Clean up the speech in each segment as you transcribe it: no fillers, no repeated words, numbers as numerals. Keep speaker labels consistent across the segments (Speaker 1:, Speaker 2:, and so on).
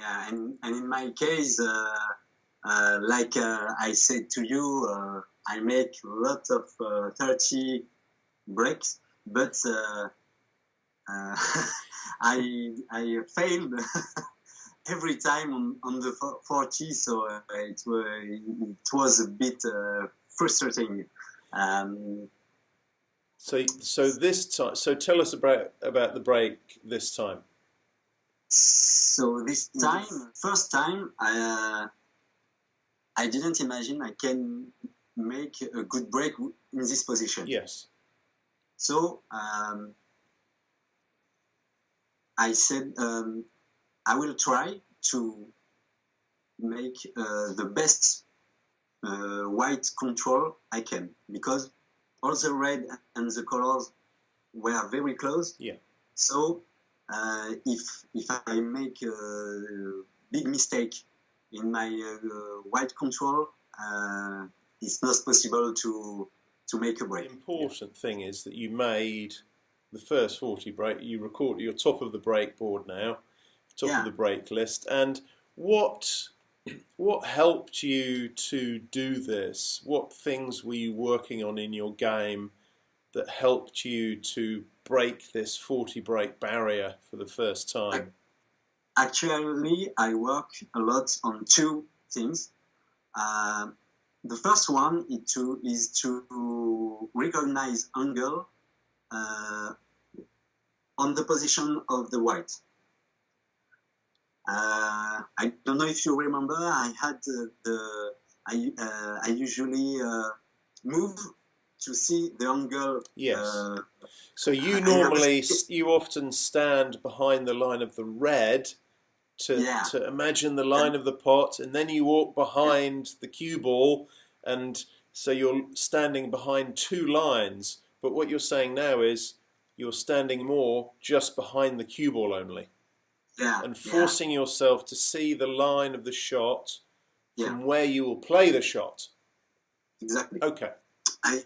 Speaker 1: Yeah, and in my case, like I said to you, I make a lot of 30 breaks, but I failed every time on the 40, so it was a bit frustrating.
Speaker 2: So this time, so tell us about the break this time.
Speaker 1: So this time, first time, I didn't imagine I can make a good break in this position.
Speaker 2: Yes.
Speaker 1: So I said I will try to make the best white control I can, because all the red and the colors were very close.
Speaker 2: Yeah.
Speaker 1: So if I make a big mistake in my white control, it's not possible to make a break.
Speaker 2: The important thing is that you made the first 40 break. You record. You're top of the break board now, top of the break list. And what helped you to do this? What things were you working on in your game that helped you to break this 40 break barrier for the first time?
Speaker 1: Actually, I work a lot on two things. The first one is to recognize angle on the position of the white. I don't know if you remember, I had I usually move to see the angle.
Speaker 2: Yes. So you you often stand behind the line of the red to imagine the line of the pot, and then you walk behind the cue ball, and so you're standing behind two lines. But what you're saying now is you're standing more just behind the cue ball only.
Speaker 1: Yeah,
Speaker 2: and forcing yourself to see the line of the shot from where you will play the shot.
Speaker 1: Exactly.
Speaker 2: Okay.
Speaker 1: I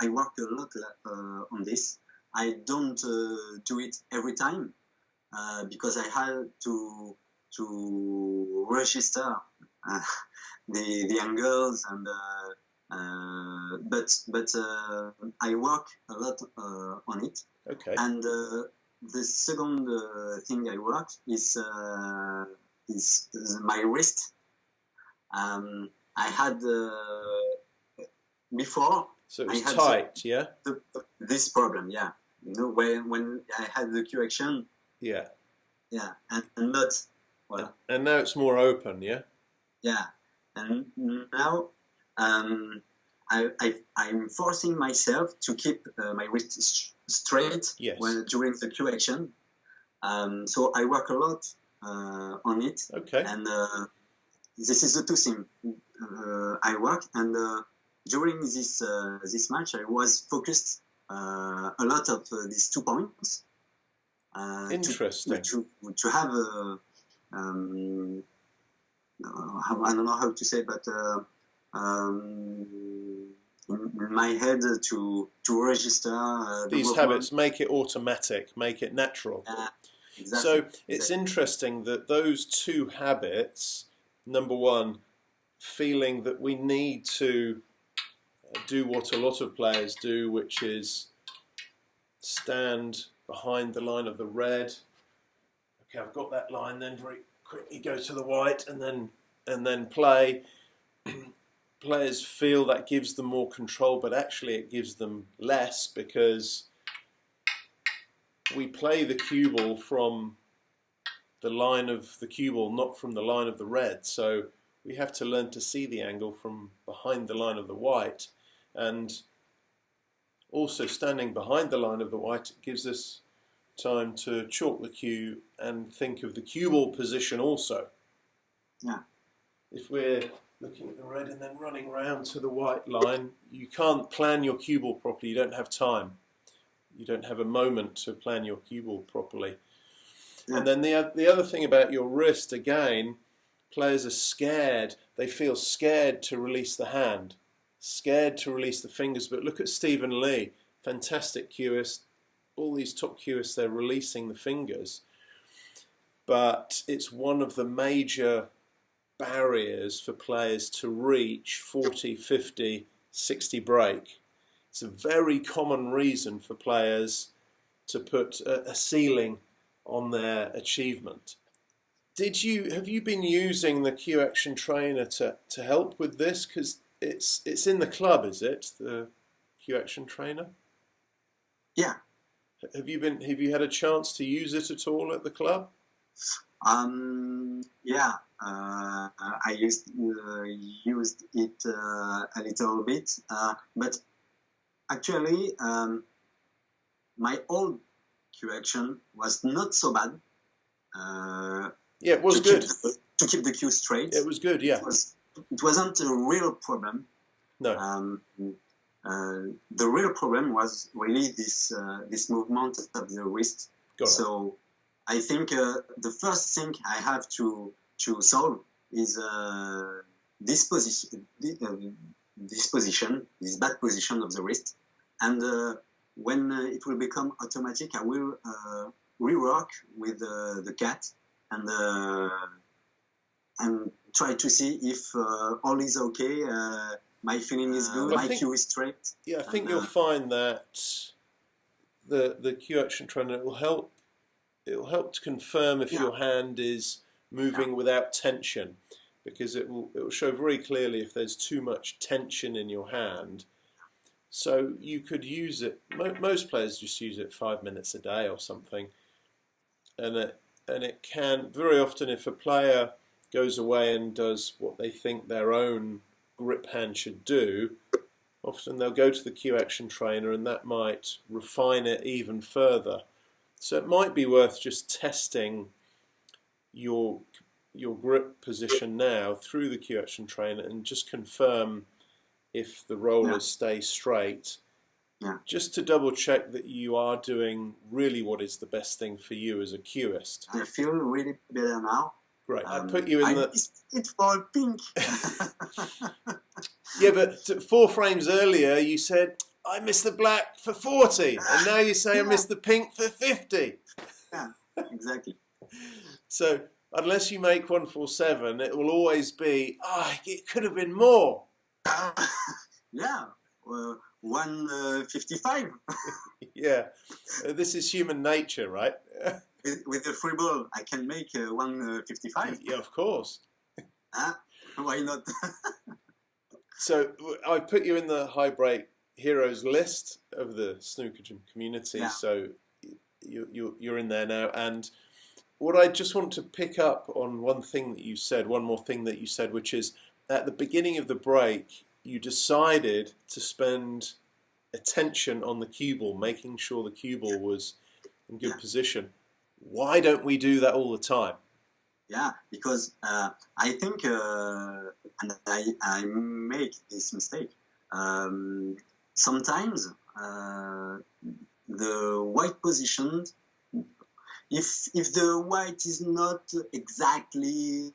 Speaker 1: work a lot on this. I don't do it every time because I had to register the angles and but I work a lot on it.
Speaker 2: Okay.
Speaker 1: And the second thing I work is my wrist. I had before.
Speaker 2: So it was tight,
Speaker 1: this problem, yeah. You know, when I had the cue action.
Speaker 2: Yeah.
Speaker 1: Yeah, and not well.
Speaker 2: And now it's more open, yeah.
Speaker 1: Yeah, and now I'm forcing myself to keep my wrist straight during the cue action. So I work a lot on it.
Speaker 2: Okay.
Speaker 1: And this is the two things I work. And during this match, I was focused a lot of these 2 points.
Speaker 2: Interesting.
Speaker 1: To have I don't know how to say, but in my head to register
Speaker 2: these habits, make it automatic, make it natural.
Speaker 1: Exactly.
Speaker 2: So it's interesting that those two habits, number one, feeling that we need to do what a lot of players do, which is stand behind the line of the red. Okay, I've got that line, then very quickly go to the white and then play. Players feel that gives them more control, but actually it gives them less because we play the cue ball from the line of the cue ball, not from the line of the red. So we have to learn to see the angle from behind the line of the white. And also standing behind the line of the white gives us time to chalk the cue and think of the cue ball position also.
Speaker 1: Yeah.
Speaker 2: If we're looking at the red and then running round to the white line, you can't plan your cue ball properly. You don't have time. You don't have a moment to plan your cue ball properly. Yeah. And then the other thing about your wrist, again, players are scared. They feel scared to release the hand, scared to release the fingers. But look at Stephen Lee, fantastic cueist. All these top cueists, they're releasing the fingers. but it's one of the major barriers for players to reach 40, 50, 60 break. It's a very common reason for players to put a ceiling on their achievement. Have you been using the Q Action Trainer to help with this? Because it's in the club, is it? The Q Action Trainer?
Speaker 1: Yeah.
Speaker 2: Have you had a chance to use it at all at the club?
Speaker 1: Yeah. I used it a little bit, but actually, my old Q Action was not so bad.
Speaker 2: Yeah, it was good.
Speaker 1: To keep the cue straight.
Speaker 2: It was good, yeah.
Speaker 1: It wasn't a real problem.
Speaker 2: No.
Speaker 1: The real problem was really this movement of the wrist. So I think the first thing I have to solve is this bad position of the wrist. And when it will become automatic, I will rework with the cat and try to see if all is okay. My feeling is good. My cue is straight.
Speaker 2: Yeah, I think you'll find that the Q Action Trainer will help. It will help to confirm if your hand is moving without tension, because it will show very clearly if there's too much tension in your hand. So you could use it. Most players just use it 5 minutes a day or something, and it can very often, if a player goes away and does what they think their own grip hand should do, often they'll go to the Q Action Trainer and that might refine it even further. So it might be worth just testing your grip position now through the Q Action Trainer and just confirm if the rollers stay straight.
Speaker 1: Yeah.
Speaker 2: Just to double check that you are doing really what is the best thing for you as a cueist.
Speaker 1: I feel really better now.
Speaker 2: Great. I put you in
Speaker 1: It's for pink.
Speaker 2: Yeah, but 4 frames earlier you said, I missed the black for 40. And now you say I missed the pink for 50.
Speaker 1: Yeah, exactly.
Speaker 2: So unless you make 147, it will always be, it could have been more.
Speaker 1: Yeah. 155.
Speaker 2: Yeah. This is human nature, right?
Speaker 1: With the free ball, I can make 155.
Speaker 2: Yeah, of course.
Speaker 1: Why not?
Speaker 2: So I put you in the high break heroes list of the snooker community. Yeah. So you're in there now. And what I just want to pick up on one more thing that you said, which is at the beginning of the break, you decided to spend attention on the cue ball, making sure the cue ball was in good position. Why don't we do that all the time?
Speaker 1: Yeah, because I think, and I make this mistake, sometimes the white position, if the white is not exactly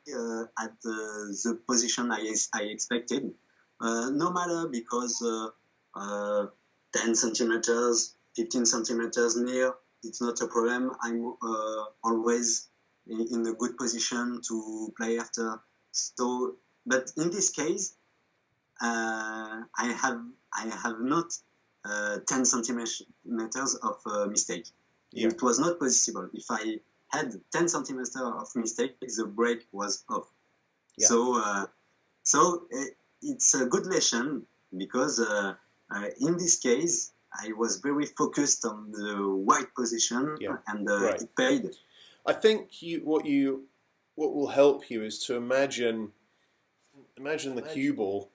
Speaker 1: at the position I expected, no matter, because 10 centimeters, 15 centimeters near, it's not a problem. I'm always in a good position to play after. So, but in this case, I have not 10 centimeters of mistake. Yeah. It was not possible. If I had 10 centimeters of mistake, the break was off. Yeah. So it's a good lesson, because in this case, I was very focused on the white position, and it paid.
Speaker 2: I think what will help you is to imagine the cue ball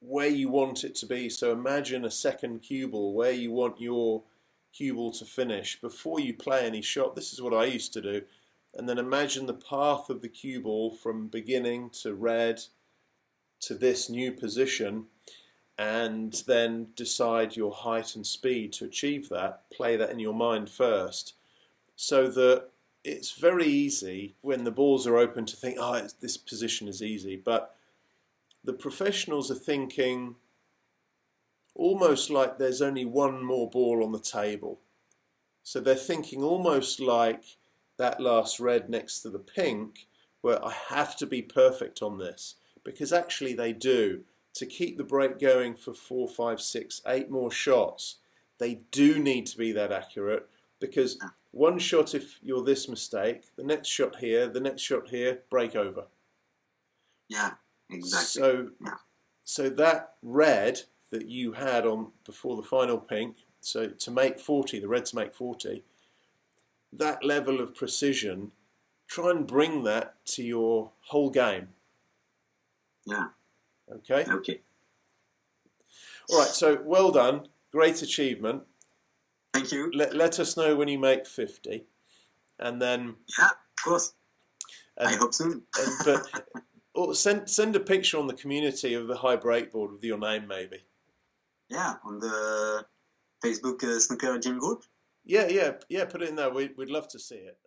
Speaker 2: where you want it to be. So imagine a second cue ball where you want your cue ball to finish before you play any shot. This is what I used to do. And then imagine the path of the cue ball from beginning to red to this new position, and then decide your height and speed to achieve that. Play that in your mind first, so that it's very easy when the balls are open to think, this position is easy. But the professionals are thinking almost like there's only one more ball on the table. So they're thinking almost like that last red next to the pink, where I have to be perfect on this, because actually they do. To keep the break going for 4, 5, 6, 8 more shots, they do need to be that accurate, because one shot if you're this mistake, the next shot here, break over.
Speaker 1: Yeah, exactly.
Speaker 2: So that red that you had on before the final pink, so to make 40, the red to make 40, that level of precision, try and bring that to your whole game.
Speaker 1: Yeah.
Speaker 2: Okay?
Speaker 1: Okay.
Speaker 2: All right, so well done. Great achievement.
Speaker 1: Thank you.
Speaker 2: Let us know when you make 50. And then...
Speaker 1: Yeah, of course. I hope soon.
Speaker 2: But send a picture on the community of the high breakboard with your name, maybe.
Speaker 1: Yeah, on the Facebook Snooker Gym group.
Speaker 2: Yeah, put it in there. We'd love to see it.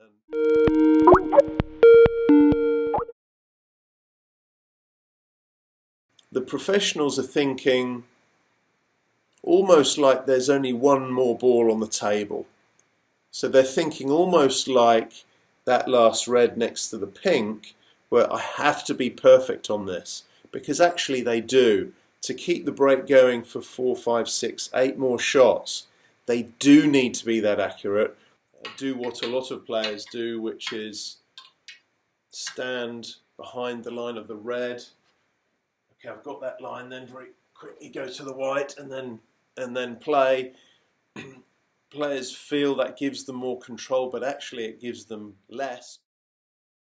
Speaker 2: The professionals are thinking almost like there's only one more ball on the table. So they're thinking almost like that last red next to the pink, where I have to be perfect on this, because actually they do. To keep the break going for 4, 5, 6, 8 more shots, they do need to be that accurate. Do what a lot of players do, which is stand behind the line of the red. Okay, I've got that line, then very quickly go to the white and then play. Players feel that gives them more control, but actually it gives them less.